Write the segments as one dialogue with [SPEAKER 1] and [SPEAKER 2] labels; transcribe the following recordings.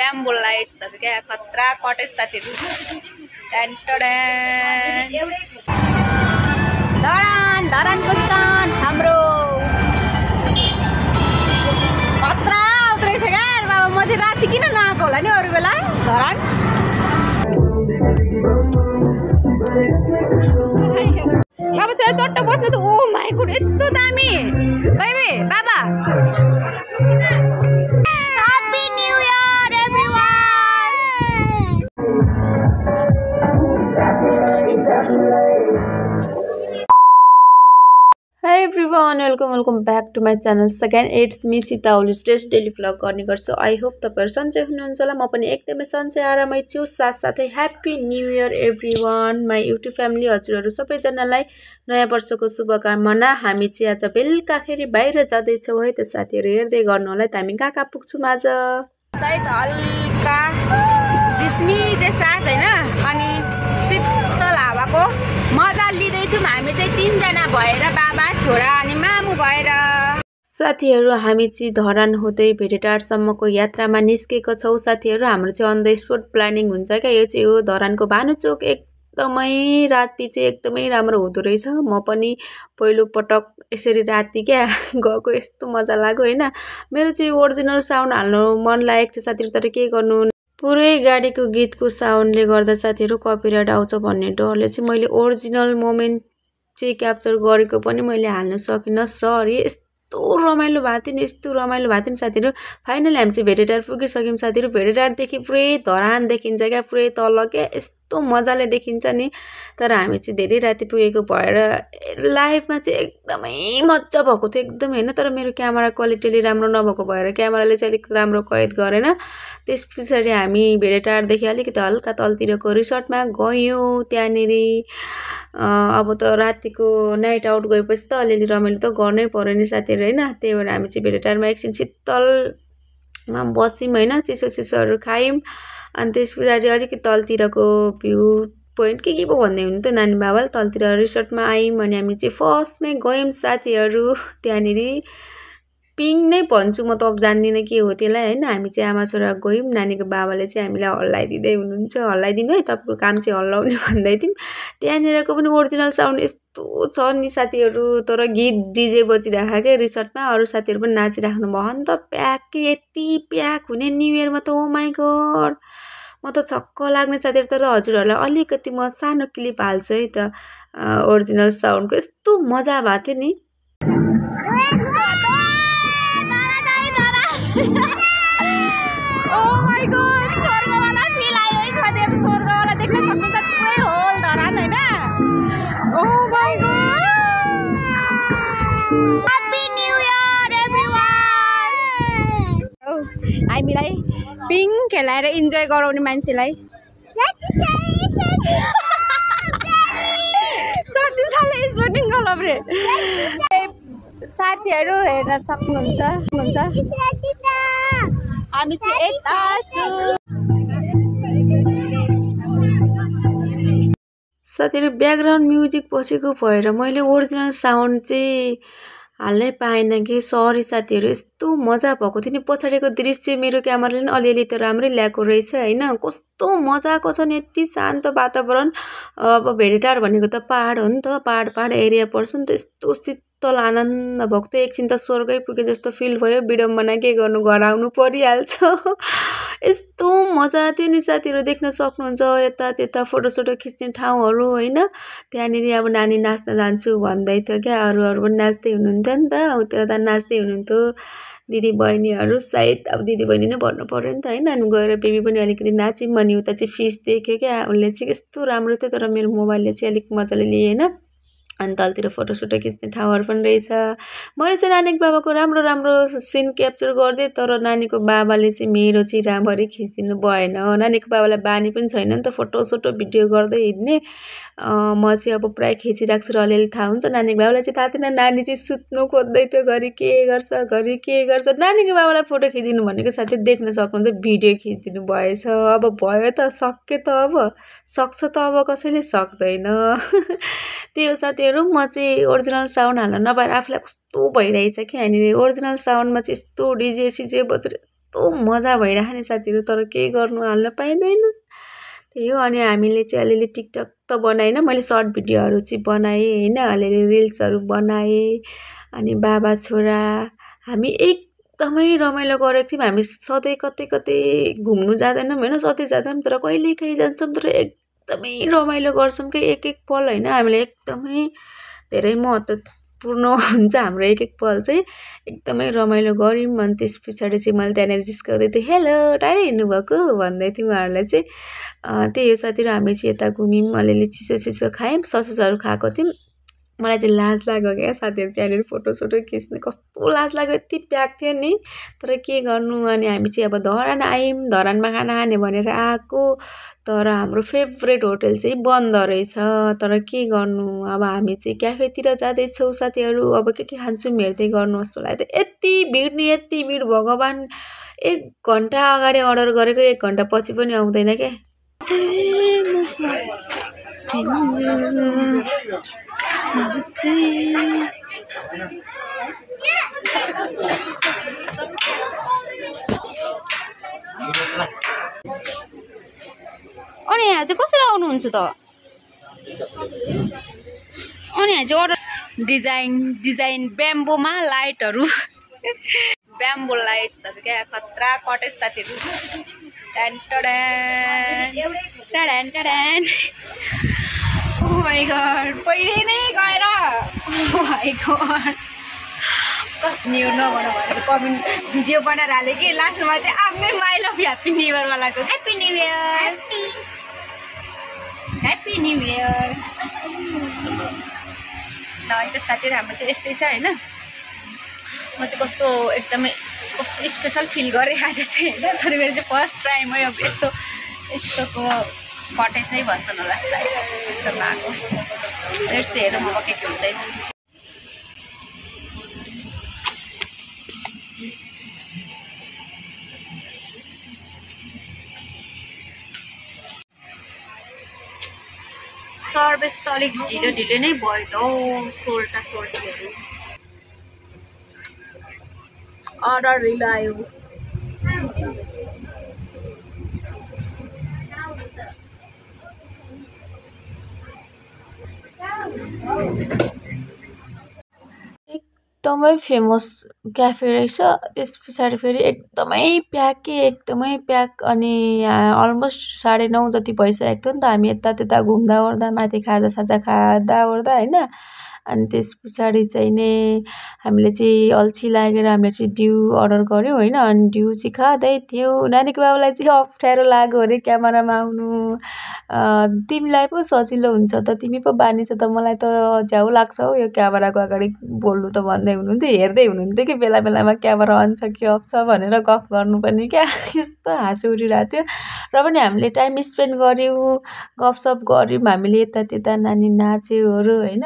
[SPEAKER 1] ऱ्याम्बो लाइट्सहरु क्या खतरा कटेज साथीहरु धरानको सन हाम्रो खतरा उतरेछ क्या बाबा म चाहिँ राति किन नआएको होला नि अरु बेला धरान बाबा छोरा चट्ट बस्नु त ओ माय गॉड यस्तो दामी बाबे बाबा happy new year everyone Hi everyone, welcome back to my channel. Again, it's me Sita always daily vlog गर्ने गर्छु. I hope तपाईहरु सन्चै हुनुहुन्छ होला. म पनि एकदमै सन्चै आरामै छु. साथसाथै happy new year everyone. My YouTube family हजुरहरु सबैजनालाई नयाँ वर्षको शुभकामना. हामी चाहिँ आज बेलुकाखेरि बाहिर जाँदै छौं है त साथीहरु हेर्दै गर्नु होला त हामी कहाँ पुग्छौं आज. सायद हल्का जिस्मी चाहिँ साँझ हैन अनि शीतल हावाको मजा लिँदै छौं हामी चाहिँ 3 जना भएर बाबा छोरा अनि मामु भएर. साथीहरु हामी चाहिँ धरान हुँदै भेटेटारसम्मको यात्रामा निस्केको छौं. साथीहरु हाम्रो चाहिँ अन द स्पोट प्लानिङ हुन्छ क्या. यो चाहिँ हो धरानको भानुचोक. एकदमै राति चाहिँ एकदमै राम्रो हुँदो रहेछ. म पनि पहिलो पटक यसरी राति क्या गएको यस्तो मजा लाग्यो हैन. मेरो चाहिँ ओरिजिनल साउन्ड हाल्नु मन लागेको थियो साथीहरु तर के गर्नु पुरै गाडीको गीतको साउन्डले गर्दा साथीहरु कपिराइट आउँछ भन्ने डरले चाहिँ मैले ओरिजिनल मोमेन्ट चाहिँ क्याप्चर गरेको पनि मैले हाल्न सकिन. सरी. यस्तो रमाइलो भएको थियो नि यस्तो रमाइलो भएको थियो नि साथीहरु. फाइनली हामी चाहिँ भेटेटार पुगिसक्यौं साथीहरु. भेटेटारदेखि पुरै धरान देखिन्छ क्या पुरै तल क्या यस्तो मजाले देखिन्छ नि. तर हामी चाहिँ धेरै राति पुगेको भएर लाइभमा चाहिँ एकदमै मजा भएको थियो एकदम हैन. तर मेरो क्यामेरा क्वालिटीले राम्रो नभएको भएर क्यामेराले चाहिँ अलिक राम्रो कैद गरेन. त्यसपछि हामी भेटेटारदेखि अलिकति हल्का तलतिरको रिसोर्टमा गयौं. त्यहाँनेरि अब त रातिको नाइट आउट गएपछि त अलिअलि रमाइलो त गर्नै पर्यो नि साथीहरु हैन. त्यही भएर हामी चाहिँ भेटेटारमा एकछिन शीतलमा बस्यौं हैन. चिसोहरू खायौं अनि त्यसपछि अलिकति तलतिरको भ्यू पोइन्ट के पो भन्दै हुनु त नानी बाबाले तलतिर रिसोर्टमा आयौं अनि हामी चाहिँ फर्स्टमै गयौं साथीहरु त्यहाँनेरि पिङ नै भन्छु म त अब जान्दिन के हो त्यसलाई हैन. हामी चाहिँ आमा छोरा गयौं. नानीको बाबाले चाहिँ हामीलाई हल्लाइदिदै हुनुहुन्छ. हल्लाइदिनु है तपाईको काम चाहिँ हल्लाउने भन्दै थियौं. त्यहाँनेरको पनि ओरिजिनल साउन्ड यस्तो छ नि साथीहरु. तर गीत डीजे बजिराख्यो के रिसोर्टमा. अरु साथीहरु पनि नाचिराख्नु भयो नि त. प्याक यति प्याक हुने न्यू इयरमा त ओ माय गॉड म त छक्क लाग्ने साथीहरु. तर हजुरहरुलाई अलिकति म सानो क्लिप हाल्छु है त ओरिजिनल साउन्डको. यस्तो मजा भएको थियो नि. Oh my god स्वर्गवाला फिल आयो है साथीहरु. स्वर्गवाला देख्न सक्नुहुन्छ पुरै होल धरान हैन. Oh my god happy new year everyone. हामीलाई पिङ खेलाएर इन्जोय गराउने मान्छेलाई शक्तिशाली स्पोर्टिङ क्लब रे साथीहरु हेर्न सक्नुहुन्छ. हामी चाहिँ यता छु साथीहरु. ब्याकग्राउन्ड म्युजिक बसेको भएर मैले ओरिजिनल साउन्ड चाहिँ हाल्नै पाएन कि सरी साथीहरु. यस्तो मजा भएको थियो नि. पछाडिको दृश्य मेरो क्यामेराले पनि अलिअलि त राम्रै ल्याएको रहेछ हैन. कस्तो मजाको छ नि यति शान्त वातावरण. अब भेटेटार भनेको त पहाड हो नि त. पहाड एरिया पर्छ नि त. यस्तो शीतल आनन्द भएको थियो. एकछिन त स्वर्गै पुगे जस्तो फिल भयो. विडम्बना के गर्नु घर आउनु परिहाल्छ. यस्तो मजा थियो नि साथीहरु. देख्न सक्नुहुन्छ यता त्यता फोटोसोटो खिच्ने ठाउँहरु हैन. त्यहाँनेरि अब नानी नाच्न जान्छु भन्दै थियो क्या. अरु पनि नाच्दै हुनुहुन्थ्यो नि त. उता नाच्दै हुनुहुन्थ्यो दिदी बहिनीहरु. सायद अब दिदी बहिनी नै भन्नु पर्यो नि त हैन. अनि गएर बेबी पनि अलिकति नाच्यौं. अनि उता चाहिँ फिस देख्यो क्या. उनले चाहिँ यस्तो राम्रो थियो तर मेरो मोबाइलले चाहिँ अलिक मजाले लिएन. अनि तलतिर फोटोसोटो खिच्ने ठाउँहरु पनि रहेछ. मैले चाहिँ नानीको बाबाको राम्रो सिन क्याप्चर गर्दै तर नानीको बाबाले चाहिँ मेरो चाहिँ राम्ररी खिच्दिनु भएन. नानीको बाबालाई बानी पनि छैन नि त फोटोसोटो भिडियो गर्दै हिड्ने. म चाहिँ अब प्राय खिचिराख्छु र अलिअलि थाहा हुन्छ. नानीको बाबालाई चाहिँ थाहा थिएन. नानी चाहिँ सुत्नु खोज्दै थियो. घरि के गर्छ. नानीको बाबालाई फोटो खिचिदिनु भनेको साथै देख्न सक्नुहुन्छ भिडियो खिचिदिनु भएछ. अब भयो त सक्यो त अब सक्छ त अब कसैले सक्दैन. त्यो साथीहरु म चाहिँ ओरिजिनल साउन्ड हाल्न नपाएर आफुलाई कस्तो भइरहेछ कि. अनि ओरिजिनल साउन्डमा चाहिँ यस्तो डीजे सिजे बजेर कस्तो मजा भइरहेको नि साथीहरू, तर केही गर्नु हाल्न पाइँदैन। त्यही हो। अनि हामीले चाहिँ अलिअलि टिकटक त बनाएन, मैले सर्ट भिडियोहरू चाहिँ बनाएँ होइन, अलिअलि रिल्सहरू बनाएँ। अनि बाबा छोरा हामी एकदमै रमाइलो गरेको थियौँ। हामी सधैँ कतै कतै घुम्नु जाँदैनौँ होइन, सधैँ जाँदैनौँ, तर कहिलेकाहीँ जान्छौँ, तर एकदमै रमाइलो गर्छौँ कि एक एक पल होइन, हामीले एकदमै धेरै महत्त्वपूर्ण हुन्छ हाम्रो एक एक पल चाहिँ। एकदमै रमाइलो गऱ्यौँ। अनि त्यस पछाडि चाहिँ मैले त्यहाँनिर जिस्काउँदै थिएँ, हेलो टाढै हिँड्नुभएको भन्दै थिएँ उहाँहरूलाई चाहिँ। त्यही हो साथीहरू, हामी चाहिँ यता घुम्यौँ, अलिअलि चिसो चिसो खायौँ, ससुसहरू खाएको थियौँ। मलाई चाहिँ लाज लाग्यो क्या साथीहरू, त्यहाँनिर फोटोसोटो खिच्ने कस्तो लाज लाग्यो, यति प्याक थियो नि, तर के गर्नु। अनि हामी चाहिँ अब धरान आयौँ, धरानमा खाना खाने भनेर आएको, तर हाम्रो फेभरेट होटल चाहिँ बन्द रहेछ। तर के गर्नु, अब हामी चाहिँ क्याफेतिर जाँदैछौँ साथीहरू, अब के खान्छौँ हेर्दै गर्नु जस्तो लाग्यो। यति भिड नि यति भिड, भगवान्, 1 घन्टा अगाडि अर्डर गरेको 1 घन्टा पछि पनि आउँदैन क्या। अनि यहाँ चाहिँ कसरी आउनुहुन्छ त? अनि यहाँ चाहिँ अर्डर डिजाइन ब्याम्बोमा लाइटहरू ब्याम्बो लाइट्सहरू क्या, खतरा कटेज साथीहरू। ओ माई गड, पहिले नै गएर ओ माई गड, कस्तो न्यू नभन भनेर कमेन्ट भिडियो बनाएर हालेँ कि लास्टमा चाहिँ आफ्नै माइ लभ ह्याप्पी न्यू इयरवालाको happy new year, happy new year. ल है त साथीहरू, हाम्रो चाहिँ यस्तै छ होइन। म चाहिँ कस्तो एकदमै कस्तो स्पेसल फिल गरेँ आज चाहिँ होइन, तर मेरो चाहिँ फर्स्ट टाइम है अब यस्तोको कटेजै भन्छन् होला सायद, यस्तो भएको। लेट्स हेरौँ अब के हुन्छ है। सर्भिस त अलिक ढिलो नै भयो त हौ, सोल्टीहरू अर्डर ढिलो आयो। एकदमै फेमस क्याफे रहेछ। त्यस पछाडि फेरि एकदमै प्याक कि एकदमै प्याक। अनि यहाँ अलमोस्ट 9:30 जति भइसकेको थियो नि त, हामी यता त्यता घुम्दा ओर्दा, माथि खाजासाजा खाँदा ओर्दा होइन। अनि त्यस पछाडि चाहिँ नि हामीले चाहिँ अल्छी लागेर हामीले चाहिँ ड्यु अर्डर गऱ्यौँ होइन। अनि ड्यु चाहिँ खाँदै थियौँ। नानीको बाबुलाई चाहिँ अप्ठ्यारो लाग्यो अरे क्यामेरामा आउनु। तिमीलाई पो सजिलो हुन्छ त, तिमी पो बानी छ त, मलाई त झ्याउ लाग्छ हौ यो क्यामेराको अगाडि बोल्नु त भन्दै हुनुहुन्थ्यो, हेर्दै हुनुहुन्थ्यो कि बेला बेलामा क्यामेरा अन छ कि अफ छ भनेर गफ गर्नु पनि क्या। यस्तो हाँसो उठिरहेको थियो। र पनि हामीले टाइम स्पेन्ड गऱ्यौँ, गफसफ गऱ्यौँ, हामीले यता त्यता, नानी नाच्योहरू होइन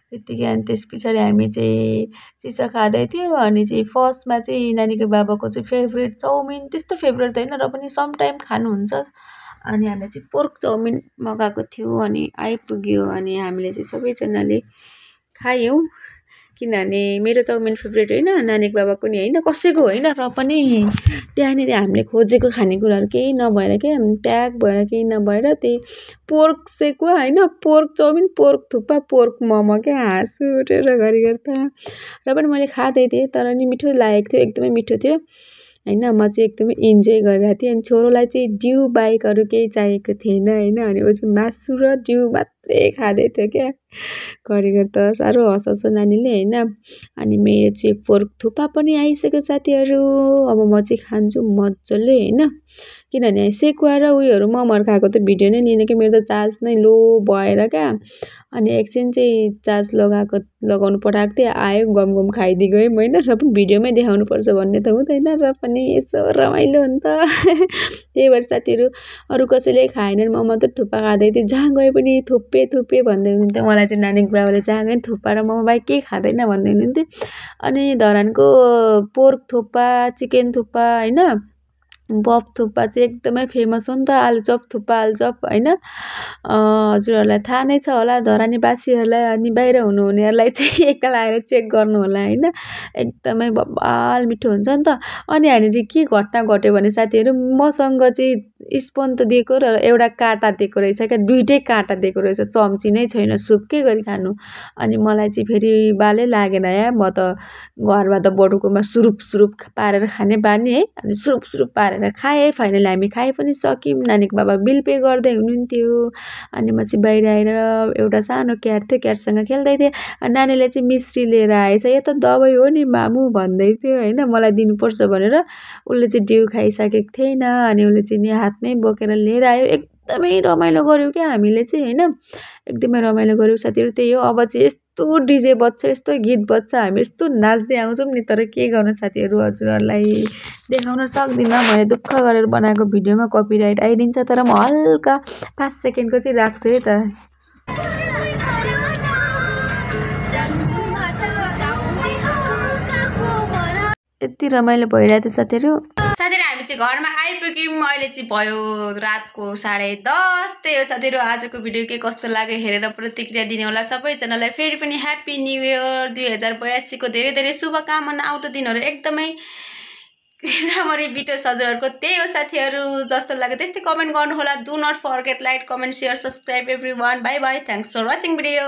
[SPEAKER 1] त्यत्तिकै। अनि त्यस पछाडि हामी चाहिँ चिसो खाँदै थियौँ। अनि चाहिँ फर्स्टमा चाहिँ नानीको बाबाको चाहिँ फेभरेट चाउमिन, त्यस्तो फेभरेट त होइन र पनि समटाइम खानुहुन्छ। अनि हामीले चाहिँ पोर्क चाउमिन मगाएको थियौँ, अनि आइपुग्यो। अनि हामीले चाहिँ सबैजनाले खायौँ, किनभने मेरो चाउमिन फेभरेट होइन, नानीको बाबाको नि होइन, कसैको होइन, र पनि त्यहाँनिर हामीले खोजेको खानेकुराहरू केही नभएर क्या, प्याक भएर केही नभएर त्यही पोर्क सेकुवा होइन, pork chow mein, pork thukpa, pork momo क्या, हाँसु उठेर घरिघरि त। र पनि मैले खाँदै थिएँ, तर नि मिठो लागेको थियो, एकदमै मिठो थियो होइन। म चाहिँ एकदमै इन्जोय गरिरहेको थिएँ। अनि छोरोलाई चाहिँ ड्यु बाहेकहरू केही चाहिएको थिएन होइन। अनि ऊ चाहिँ मासु र ड्यु मात्रै खाँदै थियो क्या, घरिघरि त साह्रो हँसाउँछ नानीले होइन। अनि मेरो चाहिँ पोर्क थुक्पा पनि आइसक्यो साथीहरू। अब म चाहिँ खान्छु मजाले होइन, किनभने सेकुवा र उयोहरू मोमोहरू खाएको त भिडियो नै लिने क्या, मेरो त चार्ज नै लो भएर क्या। अनि एकछिन चाहिँ चार्ज लगाउनु पठाएको थिएँ, आयो गम गम खाइदिइ गयौँ होइन। र पनि भिडियोमै देखाउनुपर्छ भन्ने त हुँदैन, र पनि यसो रमाइलो हुन्छ। त्यही भएर साथीहरू, अरू कसैले खाएनन्, म मात्रै थुक्पा खाँदै थिएँ, जहाँ गए पनि थुप्पे थुप्पे भन्दै हुनुहुन्थ्यो। मलाई चाहिँ नानीको बाबाले जहाँ गए थुक्पा र मोमो बाहेक केही खाँदैन भन्दै हुनुहुन्थ्यो। अनि धरानको पोर्क थुक्पा, चिकन थुक्पा होइन, बफ थुक्पा चाहिँ एकदमै फेमस हो नि त, आलुचप थुक्पा आलुचप होइन। हजुरहरूलाई थाहा नै छ होला, धरानीवासीहरूलाई अनि बाहिर हुनुहुनेहरूलाई चाहिँ एकताल आएर चेक गर्नु होला होइन। एकदमै बबाल मिठो हुन्छ नि त। अनि हामीले के घटना घट्यो भने साथीहरू, मसँग चाहिँ स्पुन त दिएको र एउटा काँटा दिएको रहेछ क्या, दुइटै काँटा दिएको रहेछ, चम्ची नै छैन, सुप के गरी खानु। अनि मलाई चाहिँ फेरि बालै लागेन या, म त घरमा त बटुकोमा सुरुप सुरुप पारेर खाने बानी है। अनि सुरुप सुरुप पारेर खाएँ, फाइनली हामी खाइ पनि सक्यौँ। नानीको बाबा बिल पे गर्दै हुनुहुन्थ्यो। अनि म चाहिँ बाहिर आएर एउटा सानो क्याट थियो, क्याटसँग खेल्दै थिएँ। नानीले चाहिँ मिश्री लिएर आएछ, यो त दबाई हो नि मामु भन्दै थियो होइन, मलाई दिनुपर्छ भनेर। उसले चाहिँ डिउ खाइसकेको थिएन, अनि उसले चाहिँ नि हातमै बोकेर लिएर आयो। एकदमै रमाइलो गऱ्यौँ क्या हामीले चाहिँ होइन, एकदमै रमाइलो गऱ्यौँ साथीहरू। त्यही हो, अब चाहिँ यस्तो डिजे बज्छ, यस्तो गीत बज्छ, हामी यस्तो नाच्दै आउँछौँ नि। तर के गर्नु साथीहरू, हजुरहरूलाई देखाउन सक्दिनँ, मैले दुःख गरेर बनाएको भिडियोमा कपिराइट आइदिन्छ। तर म हल्का 5 सेकेन्डको चाहिँ राख्छु है त। यति रमाइलो भइरहेको थियो साथीहरू। हामी चाहिँ घरमा आइपुग्यौँ। अहिले चाहिँ भयो रातको 10:30। त्यही हो साथीहरू, आजको भिडियो के कस्तो लाग्यो हेरेर प्रतिक्रिया दिने होला सबैजनालाई। फेरि पनि ह्याप्पी न्यू इयर 2082 को धेरै धेरै शुभकामना। आउँदो दिनहरू एकदमै राम्ररी बित्योस् हजुरहरूको। त्यही हो साथीहरू, जस्तो लाग्यो त्यस्तै कमेन्ट गर्नुहोला। Do not forget like comment share subscribe everyone. Bye bye, thanks for watching video.